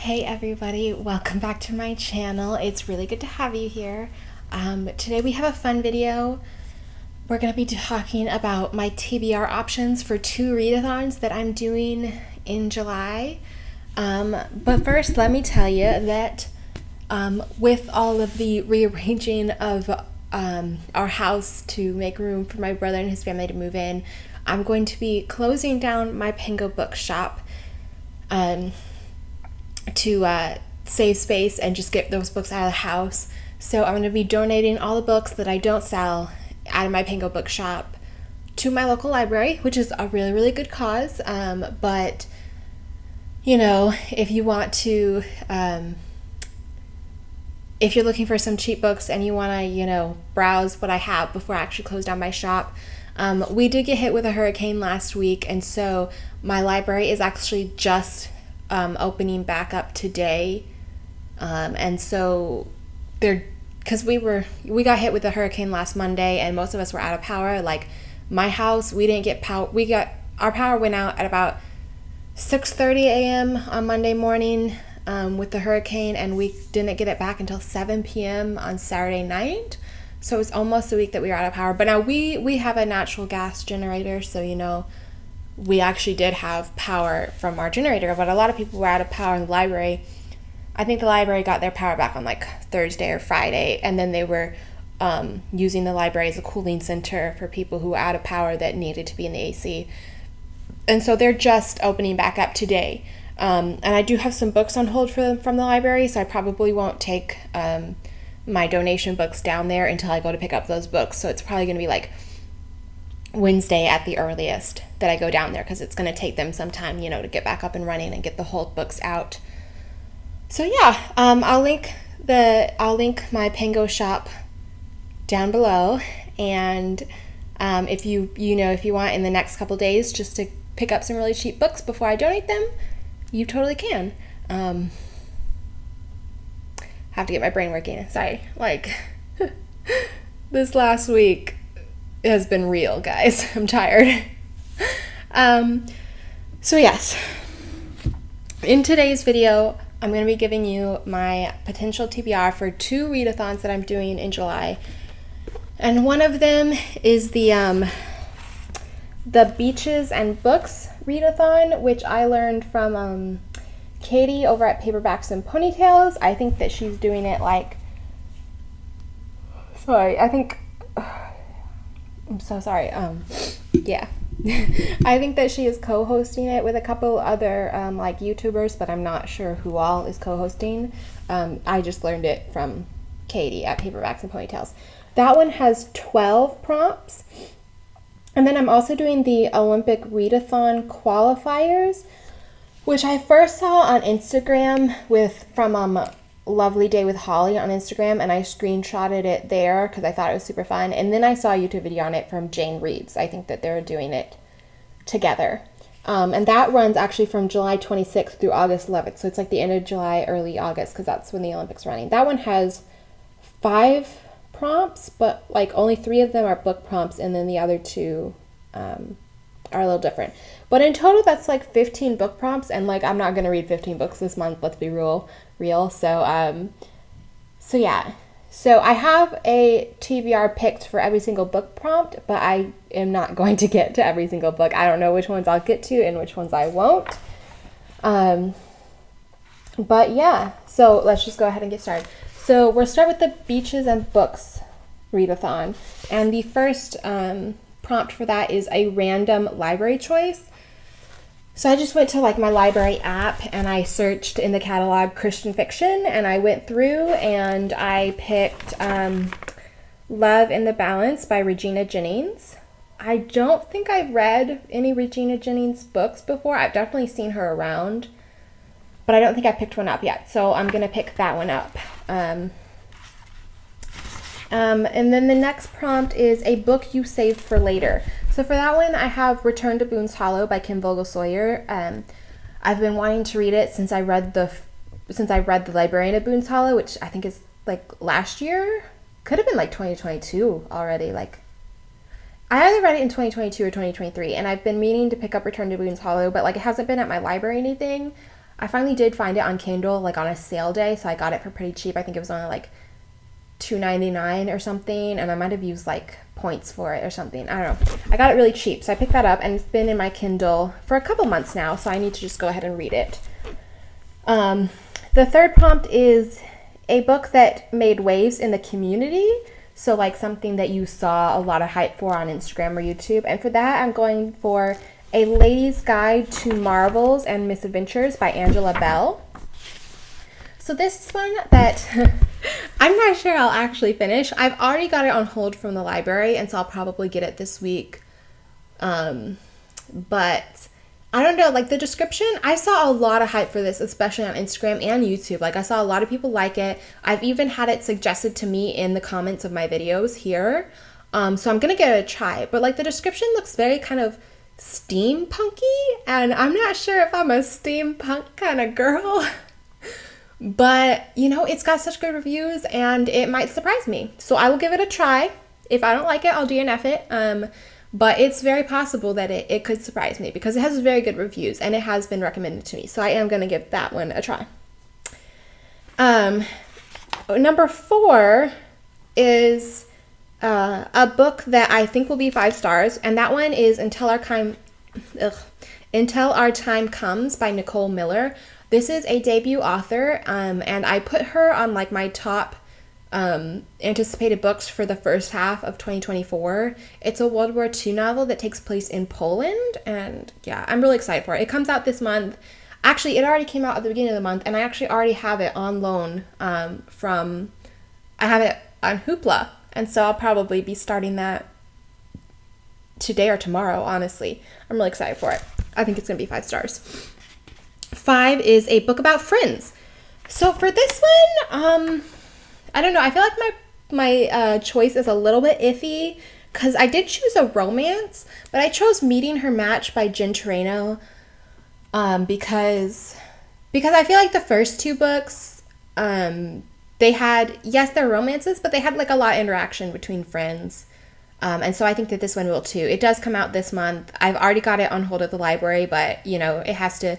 Hey everybody, welcome back to my channel. It's really good to have you here. Today we have a fun video. We're going to be talking about my TBR options for 2 readathons that I'm doing in July. But first, let me tell you that with all of the rearranging of our house to make room for my brother and his family to move in, I'm going to be closing down my Pengo bookshop to save space and just get those books out of the house. So I'm going to be donating all the books that I don't sell out of my Pengo bookshop to my local library, which is a really, really good cause. But, you know, if you want to, if you're looking for some cheap books and you want to, you know, browse what I have before I actually close down my shop, we did get hit with a hurricane last week, and so my library is actually just opening back up today, and so because we got hit with the hurricane last Monday, and most of us were out of power. Like my house, we didn't get power. Our power went out at about 6:30 a.m. on Monday morning with the hurricane, and we didn't get it back until 7 p.m. on Saturday night. So it was almost a week that we were out of power. But now we have a natural gas generator, so you know, we actually did have power from our generator, but a lot of people were out of power in the library. I think the library got their power back on like Thursday or Friday, and then they were using the library as a cooling center for people who were out of power that needed to be in the AC. And so they're just opening back up today. And I do have some books on hold from the library, so I probably won't take my donation books down there until I go to pick up those books. So it's probably going to be like Wednesday at the earliest that I go down there, because it's going to take them some time, you know, to get back up and running and get the whole books out. So yeah, I'll link my Pengo shop down below, and if you want in the next couple days just to pick up some really cheap books before I donate them, you totally can. Have to get my brain working. Sorry, like this last week has been real, guys. I'm tired. So yes, in today's video, I'm going to be giving you my potential TBR for 2 readathons that I'm doing in July. And one of them is the Beaches and Books Readathon, which I learned from Katie over at Paperbacks and Ponytails. I think that she's doing it I'm so sorry. Yeah. I think that she is co-hosting it with a couple other like YouTubers, but I'm not sure who all is co-hosting. I just learned it from Katie at Paperbacks and Ponytails. That one has 12 prompts. And then I'm also doing the Olympic Readathon Qualifiers, which I first saw on Instagram from Lovely Day with Holly on Instagram, and I screenshotted it there because I thought it was super fun. And then I saw a YouTube video on it from Jane Reads. I think that they're doing it together. And that runs actually from July 26th through August 11th. So it's like the end of July, early August, because that's when the Olympics are running. That one has 5 prompts, but like only 3 of them are book prompts, and then the other 2 are a little different. But in total, that's like 15 book prompts, and like I'm not going to read 15 books this month, let's be real. So yeah. So I have a TBR picked for every single book prompt, but I am not going to get to every single book. I don't know which ones I'll get to and which ones I won't. But yeah, so let's just go ahead and get started. So we'll start with the Beaches and Books Readathon, and the first prompt for that is a random library choice. So I just went to like my library app and I searched in the catalog Christian fiction, and I went through and I picked Love in the Balance by Regina Jennings. I don't think I've read any Regina Jennings books before. I've definitely seen her around, but I don't think I picked one up yet. So I'm going to pick that one up. And then the next prompt is a book you saved for later. So for that one, I have Return to Boone's Hollow by Kim Vogel-Sawyer. I've been wanting to read it since I read the Librarian of Boone's Hollow, which I think is like last year. Could have been like 2022 already. Like I either read it in 2022 or 2023, and I've been meaning to pick up Return to Boone's Hollow, but like it hasn't been at my library or anything. I finally did find it on Kindle, like on a sale day, so I got it for pretty cheap. I think it was only like $2.99 or something, and I might have used like points for it or something. I don't know. I got it really cheap, so I picked that up, and it's been in my Kindle for a couple months now, so I need to just go ahead and read it. The third prompt is a book that made waves in the community, so like something that you saw a lot of hype for on Instagram or YouTube, and for that I'm going for A Lady's Guide to Marvels and Misadventures by Angela Bell. So this is one that I'm not sure I'll actually finish. I've already got it on hold from the library, and so I'll probably get it this week. But I don't know, like the description, I saw a lot of hype for this, especially on Instagram and YouTube. Like I saw a lot of people like it. I've even had it suggested to me in the comments of my videos here. So I'm going to give it a try. But like the description looks very kind of steampunky, and I'm not sure if I'm a steampunk kind of girl. But, you know, it's got such good reviews, and it might surprise me. So I will give it a try. If I don't like it, I'll DNF it. But it's very possible that it could surprise me because it has very good reviews, and it has been recommended to me. So I am going to give that one a try. Number 4 is a book that I think will be 5 stars, and that one is Until Our Time Comes by Nicole Miller. This is a debut author, and I put her on like my top anticipated books for the first half of 2024. It's a World War II novel that takes place in Poland, and yeah, I'm really excited for it. It comes out this month. Actually, it already came out at the beginning of the month, and I actually already have it on loan I have it on Hoopla, and so I'll probably be starting that today or tomorrow, honestly. I'm really excited for it. I think it's going to be 5 stars. 5 is a book about friends. So for this one, I don't know. I feel like my choice is a little bit iffy because I did choose a romance, but I chose Meeting Her Match by Jen Toreno because I feel like the first 2 books, they had, yes, they're romances, but they had like a lot of interaction between friends. And so I think that this one will too. It does come out this month. I've already got it on hold at the library, but you know, it has to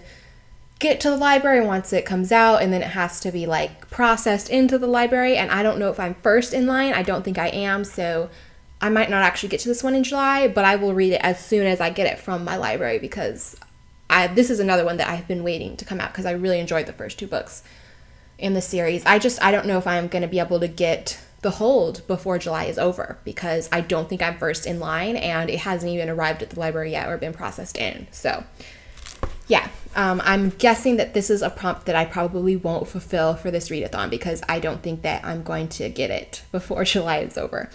get to the library once it comes out, and then it has to be like processed into the library, and I don't know if I'm first in line. I don't think I am, so I might not actually get to this one in July, but I will read it as soon as I get it from my library because this is another one that I've been waiting to come out because I really enjoyed the first 2 books in the series. I don't know if I'm going to be able to get the hold before July is over because I don't think I'm first in line, and it hasn't even arrived at the library yet or been processed in. So yeah, I'm guessing that this is a prompt that I probably won't fulfill for this readathon because I don't think that I'm going to get it before July is over.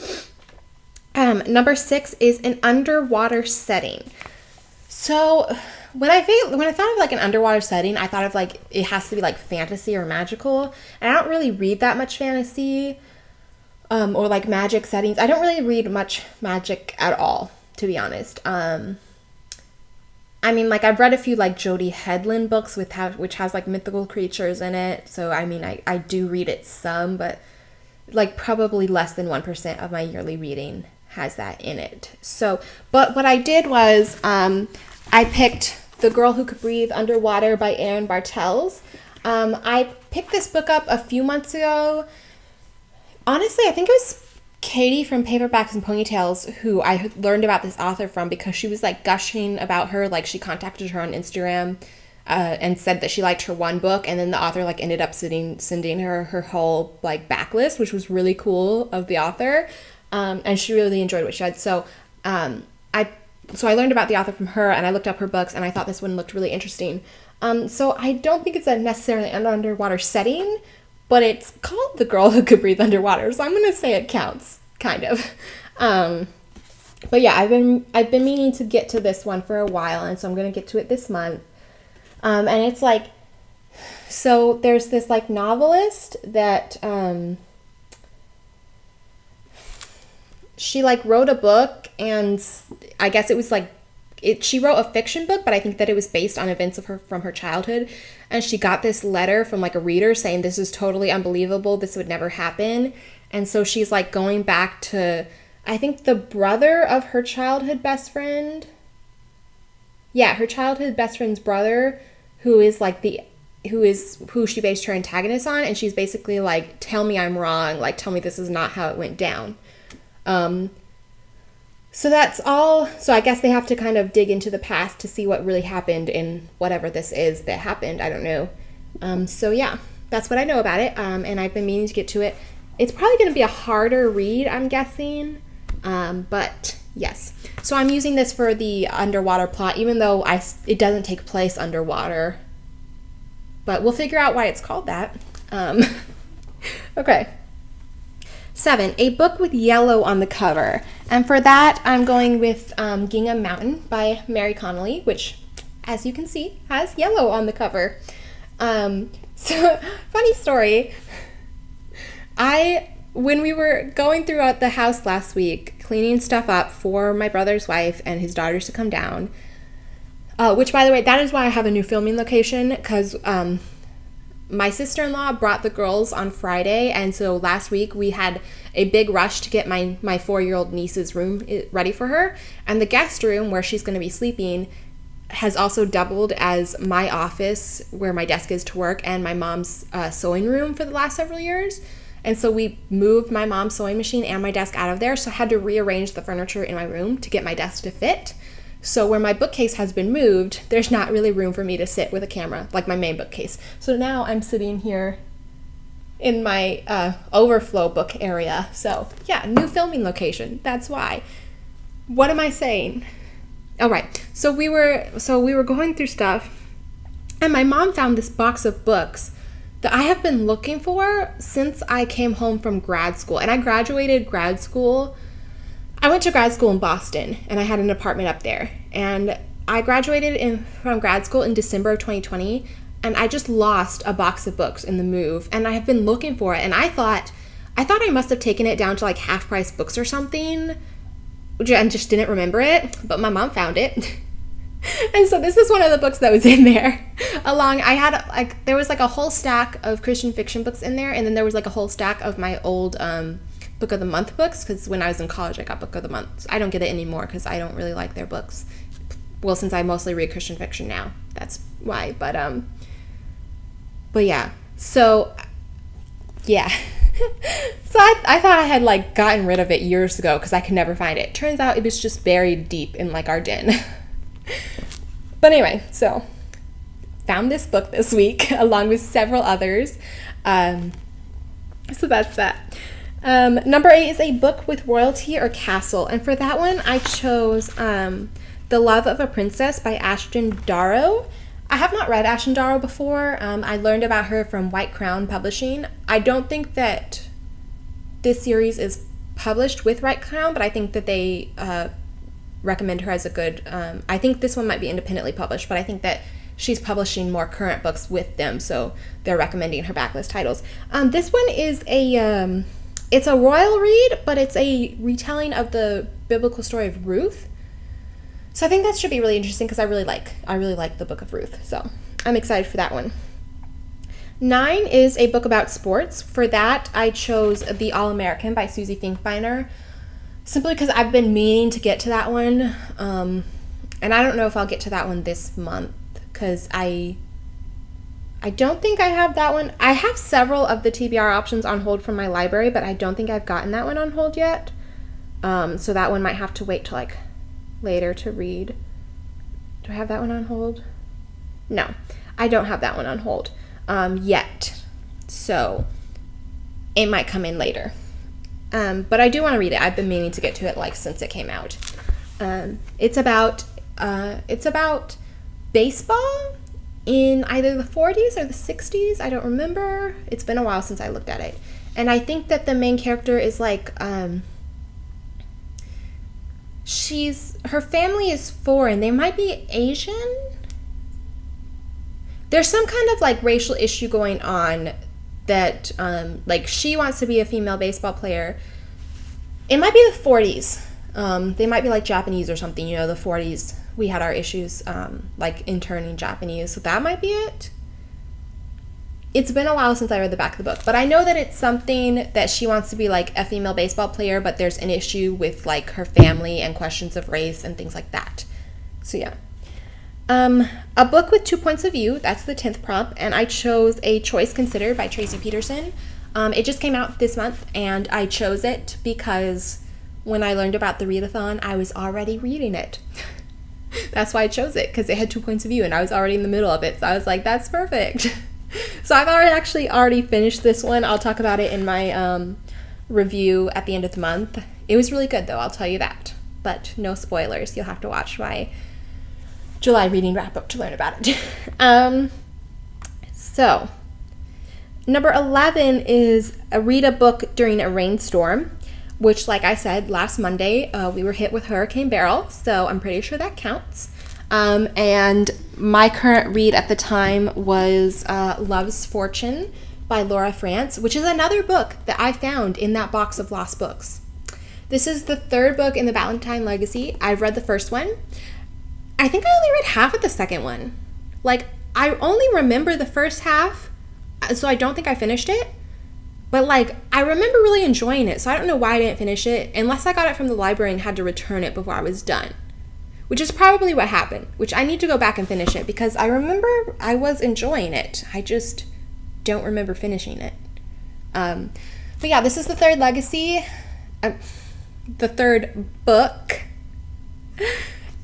Number 6 is an underwater setting. So when I thought of like an underwater setting, I thought of like it has to be like fantasy or magical, and I don't really read that much fantasy or like magic settings. I don't really read much magic at all, to be honest. I mean, like, I've read a few, like, Jodie Hedlund books which has, like, mythical creatures in it. So, I mean, I do read it some, but, like, probably less than 1% of my yearly reading has that in it. So, but what I did was I picked The Girl Who Could Breathe Underwater by Erin Bartels. I picked this book up a few months ago. Honestly, I think it was Katie from Paperbacks and Ponytails who I learned about this author from because she was like gushing about her. Like she contacted her on Instagram and said that she liked her one book, and then the author like ended up sending her whole like backlist, which was really cool of the author, and she really enjoyed what she had. So I learned about the author from her, and I looked up her books, and I thought this one looked really interesting. So I don't think it's necessarily an underwater setting, but it's called The Girl Who Could Breathe Underwater, so I'm going to say it counts, kind of. But yeah, I've been meaning to get to this one for a while, and so I'm going to get to it this month. And it's like, so there's this like novelist that she like wrote a book, and I guess it was like she wrote a fiction book, but I think that it was based on events from her childhood. And she got this letter from like a reader saying, this is totally unbelievable, this would never happen. And so she's like going back to, I think, the brother of her childhood best friend. Yeah, her childhood best friend's brother, who is like who she based her antagonist on, and she's basically like, tell me I'm wrong, like tell me this is not how it went down. So that's all. So I guess they have to kind of dig into the past to see what really happened in whatever this is that happened. I don't know. So yeah, that's what I know about it. And I've been meaning to get to it. It's probably going to be a harder read, I'm guessing. But yes. So I'm using this for the underwater plot, even though it doesn't take place underwater. But we'll figure out why it's called that. Okay. 7, a book with yellow on the cover. And for that, I'm going with Gingham Mountain by Mary Connolly, which, as you can see, has yellow on the cover. So, funny story. When we were going throughout the house last week, cleaning stuff up for my brother's wife and his daughters to come down, which, by the way, that is why I have a new filming location, because my sister-in-law brought the girls on Friday, and so last week we had a big rush to get my 4-year-old niece's room ready for her, and the guest room where she's going to be sleeping has also doubled as my office where my desk is to work and my mom's sewing room for the last several years. And so we moved my mom's sewing machine and my desk out of there, so I had to rearrange the furniture in my room to get my desk to fit. So where my bookcase has been moved, there's not really room for me to sit with a camera, like my main bookcase. So now I'm sitting here in my overflow book area. So yeah, new filming location. That's why. What am I saying? All right. So we were going through stuff, and my mom found this box of books that I have been looking for since I came home from grad school. And I graduated grad school. I went to grad school in Boston, and I had an apartment up there. And I graduated from grad school in December of 2020, and I just lost a box of books in the move. And I have been looking for it, and I thought I must have taken it down to like Half Price Books or something, and just didn't remember it. But my mom found it. And so this is one of the books that was in there. There was like a whole stack of Christian fiction books in there, and then there was like a whole stack of my old Book of the Month books, because when I was in college I got Book of the Month. I don't get it anymore because I don't really like their books. Well, since I mostly read Christian fiction now, that's why. But yeah. So yeah. So I thought I had like gotten rid of it years ago because I could never find it. Turns out it was just buried deep in like our den. But anyway, so found this book this week along with several others. So that's that. Number 8 is a book with royalty or castle, and for that one I chose The Love of a Princess by Ashton Darrow. I have not read Ashton Darrow before. I learned about her from White Crown Publishing. I don't think that this series is published with White Crown, but I think that they recommend her as a good... I think this one might be independently published, but I think that she's publishing more current books with them, so they're recommending her backlist titles. This one is it's a royal read, but it's a retelling of the biblical story of Ruth. So I think that should be really interesting because I really like the Book of Ruth. So I'm excited for that one. 9 is a book about sports. For that, I chose The All-American by Susie Finkbeiner, simply because I've been meaning to get to that one. And I don't know if I'll get to that one this month because I don't think I have that one. I have several of the TBR options on hold from my library, but I don't think I've gotten that one on hold yet. So that one might have to wait till like later to read. Do I have that one on hold? No, I don't have that one on hold yet. So it might come in later. But I do want to read it. I've been meaning to get to it like since it came out. It's about baseball in either the 40s or the 60s. I don't remember. It's been a while since I looked at it. And I think that the main character is like, her family is foreign. They might be Asian. There's some kind of like racial issue going on that, like she wants to be a female baseball player. It might be the 40s. They might be like Japanese or something, the 40s. We had our issues like interning Japanese, so that might be it. It's been a while since I read the back of the book, but I know that it's something that she wants to be like a female baseball player, but there's an issue with like her family and questions of race and things like that. So yeah. A book with 2 points of view, that's the 10th prompt, and I chose A Choice Considered by Tracy Peterson. It just came out this month, and I chose it because when I learned about the readathon, I was already reading it. That's why I chose it, because it had 2 points of view, and I was already in the middle of it, so I was like, that's perfect. So I've already finished this one. I'll talk about it in my review at the end of the month. It was really good, though, I'll tell you that. But no spoilers. You'll have to watch my July reading wrap-up to learn about it. So, number 11 is read a book during a rainstorm, which, like I said, last Monday, we were hit with Hurricane Beryl, so I'm pretty sure that counts. And my current read at the time was Love's Fortune by Laura France, which is another book that I found in that box of lost books. This is the third book in the Valentine Legacy. I've read the first one. I think I only read half of the second one. Like, I only remember the first half, so I don't think I finished it. But, like, I remember really enjoying it, so I don't know why I didn't finish it, unless I got it from the library and had to return it before I was done. Which is probably what happened, which I need to go back and finish it, because I remember I was enjoying it. I just don't remember finishing it. But yeah, this is the third legacy, the third book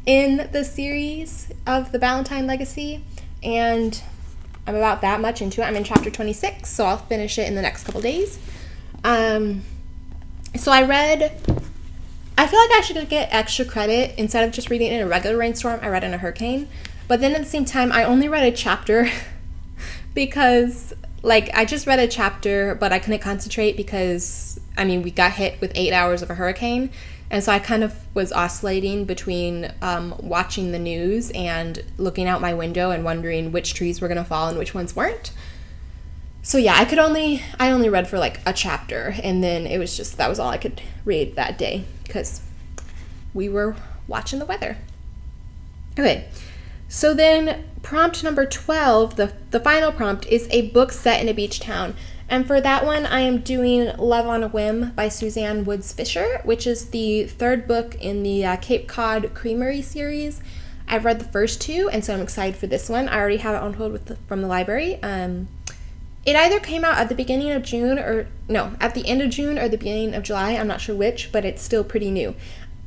in the series of the Valentine Legacy, and I'm about that much into it. I'm in chapter 26, so I'll finish it in the next couple days. So I feel like I should get extra credit. Instead of just reading in a regular rainstorm, I read in a hurricane. But then at the same time, I only read a chapter because, like, I just read a chapter, but I couldn't concentrate because, I mean, we got hit with 8 hours of a hurricane. And so I kind of was oscillating between watching the news and looking out my window and wondering which trees were going to fall and which ones weren't. So yeah, I only read for like a chapter, and then it was just, that was all I could read that day because we were watching the weather. Okay, so then prompt number 12, the final prompt, is a book set in a beach town. And for that one, I am doing Love on a Whim by Suzanne Woods Fisher, which is the third book in the Cape Cod Creamery series. I've read the first two, and so I'm excited for this one. I already have it on hold from the library. It either came out at the beginning of June at the end of June or the beginning of July. I'm not sure which, but it's still pretty new.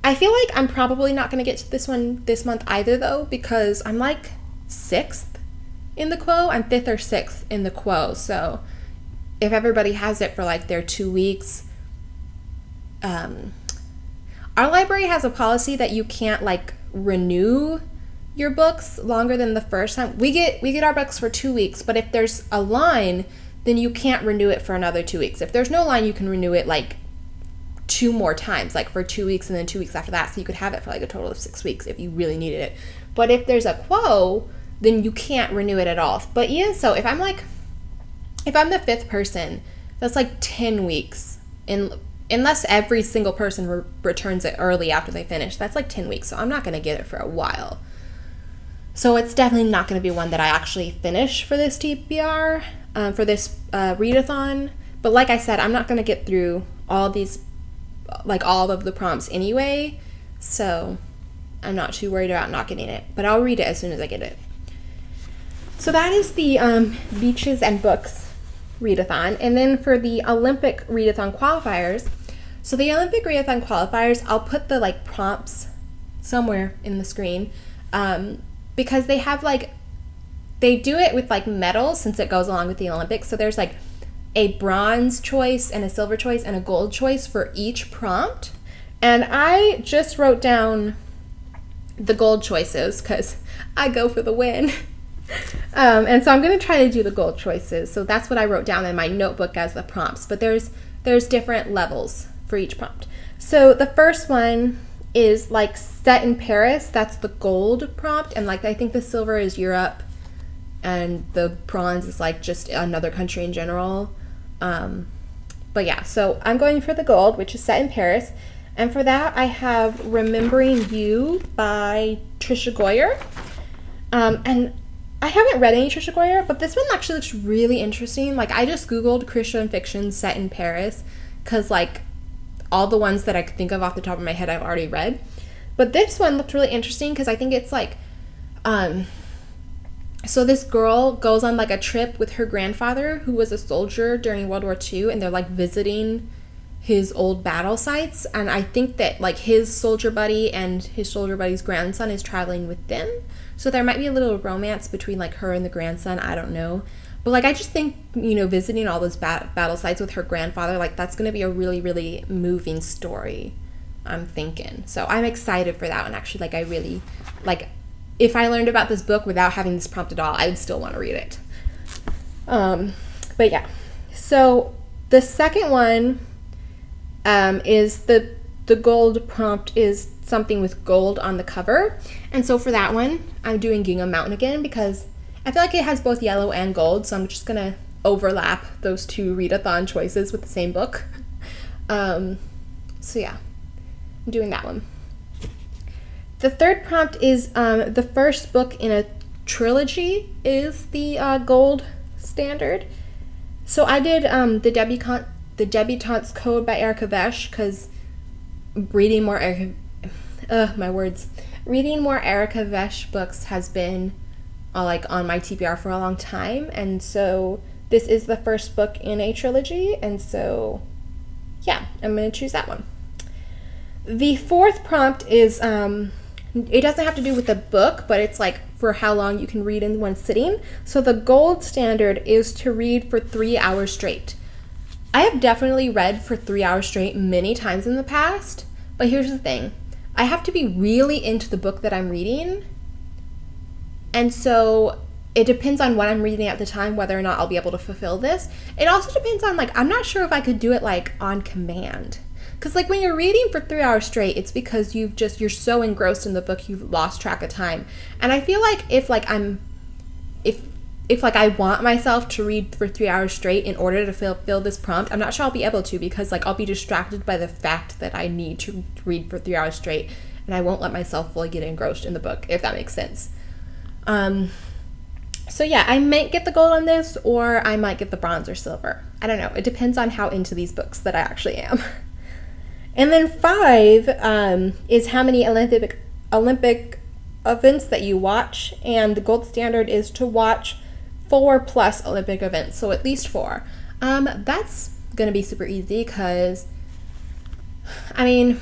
I feel like I'm probably not going to get to this one this month either, though, because I'm like 6th in the queue. I'm 5th or 6th in the queue, so if everybody has it for like their 2 weeks, our library has a policy that you can't like renew your books longer than the first time. We get our books for 2 weeks, but if there's a line, then you can't renew it for another 2 weeks. If there's no line, you can renew it like 2 more times, like for 2 weeks and then 2 weeks after that, so you could have it for like a total of 6 weeks if you really needed it. But if there's a quo, then you can't renew it at all. But yeah, so if I'm the 5th person, that's like 10 weeks. Unless every single person returns it early after they finish, that's like 10 weeks. So I'm not going to get it for a while. So it's definitely not going to be one that I actually finish for this TBR, for this readathon. But like I said, I'm not going to get through all these, like all of the prompts anyway. So I'm not too worried about not getting it. But I'll read it as soon as I get it. So that is the Beaches and Books Readathon. And then for the Olympic Readathon Qualifiers, so the Olympic Readathon Qualifiers, I'll put the like prompts somewhere in the screen, because they have like, they do it with like medals since it goes along with the Olympics. So there's like a bronze choice and a silver choice and a gold choice for each prompt. And I just wrote down the gold choices because I go for the win. And so I'm going to try to do the gold choices. So that's what I wrote down in my notebook as the prompts. But there's different levels for each prompt. So the first one is like set in Paris. That's the gold prompt. And like I think the silver is Europe. And the bronze is like just another country in general. But yeah, so I'm going for the gold, which is set in Paris. And for that, I have Remembering You by Trisha Goyer. And I haven't read any Trisha Goyer, but this one actually looks really interesting. Like, I just Googled Christian fiction set in Paris, because, like, all the ones that I could think of off the top of my head I've already read. But this one looked really interesting, because I think it's, like, So this girl goes on like a trip with her grandfather, who was a soldier during World War II, and they're like visiting his old battle sites. And I think that like his soldier buddy and his soldier buddy's grandson is traveling with them. So there might be a little romance between like her and the grandson. I don't know. But like I just think, you know, visiting all those battle sites with her grandfather, like that's going to be a really, really moving story, I'm thinking. So I'm excited for that one. Actually, like I really, like, if I learned about this book without having this prompt at all, I would still want to read it. But yeah. So the second one is the gold prompt is something with gold on the cover. And so for that one, I'm doing Gingham Mountain again because I feel like it has both yellow and gold. So I'm just going to overlap those two readathon choices with the same book. So yeah, I'm doing that one. The third prompt is the first book in a trilogy is the gold standard. So I did the Debutante's Code by Erica Vesh because reading more Erica Vesh books has been like on my TBR for a long time, and so this is the first book in a trilogy, and so yeah, I'm going to choose that one. The fourth prompt is it doesn't have to do with the book, but it's like for how long you can read in one sitting. So the gold standard is to read for 3 hours straight. I have definitely read for 3 hours straight many times in the past, but here's the thing. I have to be really into the book that I'm reading, and so it depends on what I'm reading at the time, whether or not I'll be able to fulfill this. It also depends on, like, I'm not sure if I could do it, like, on command. Because, like, when you're reading for 3 hours straight, it's because you're so engrossed in the book, you've lost track of time. And I feel like if I want myself to read for 3 hours straight in order to fulfill this prompt, I'm not sure I'll be able to, because, like, I'll be distracted by the fact that I need to read for 3 hours straight, and I won't let myself fully get engrossed in the book, if that makes sense. So yeah, I might get the gold on this, or I might get the bronze or silver. I don't know. It depends on how into these books that I actually am. And then 5 is how many Olympic events that you watch, and the gold standard is to watch 4+ Olympic events, so at least 4. That's gonna be super easy because, I mean,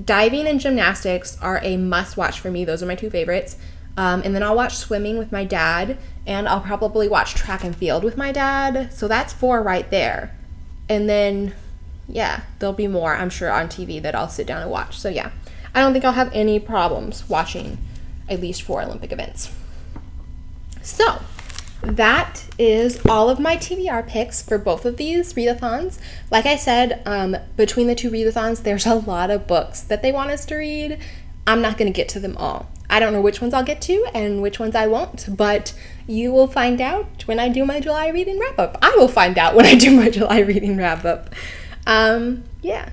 diving and gymnastics are a must-watch for me. Those are my 2 favorites. And then I'll watch swimming with my dad, and I'll probably watch track and field with my dad. So that's 4 right there. And then, yeah, there'll be more, I'm sure, on TV that I'll sit down and watch. So yeah, I don't think I'll have any problems watching at least 4 Olympic events. So that is all of my TBR picks for both of these readathons. Like I said, between the 2 readathons, there's a lot of books that they want us to read. I'm not going to get to them all. I don't know which ones I'll get to and which ones I won't, but you will find out when I do my July reading wrap-up. I will find out when I do my July reading wrap-up. Yeah.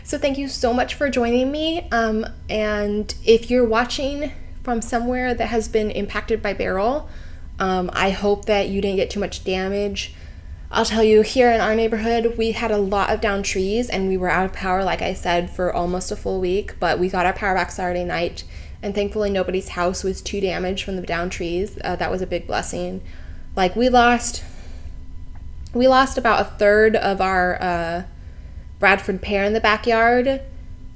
So thank you so much for joining me. And if you're watching from somewhere that has been impacted by Beryl, I hope that you didn't get too much damage. I'll tell you, here in our neighborhood, we had a lot of downed trees, and we were out of power, like I said, for almost a full week, but we got our power back Saturday night, and thankfully nobody's house was too damaged from the downed trees. That was a big blessing. Like, we lost about a third of our Bradford pear in the backyard.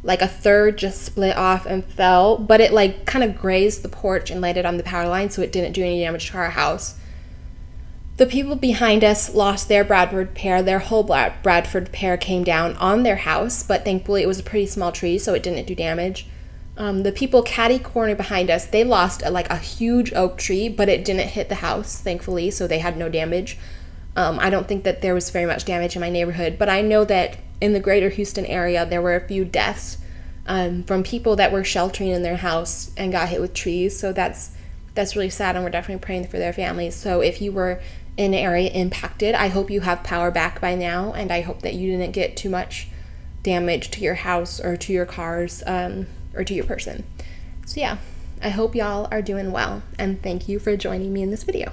Like, a third just split off and fell, but it, like, kind of grazed the porch and landed on the power line, so it didn't do any damage to our house. The people behind us lost their Bradford pear. Their whole Bradford pear came down on their house, but thankfully it was a pretty small tree, so it didn't do damage. The people catty corner behind us, they lost a huge oak tree, but it didn't hit the house, thankfully, so they had no damage. I don't think that there was very much damage in my neighborhood, but I know that in the greater Houston area, there were a few deaths from people that were sheltering in their house and got hit with trees, so that's really sad, and we're definitely praying for their families. So if you were in an area impacted, I hope you have power back by now, and I hope that you didn't get too much damage to your house or to your cars or to your person. So yeah, I hope y'all are doing well, and thank you for joining me in this video.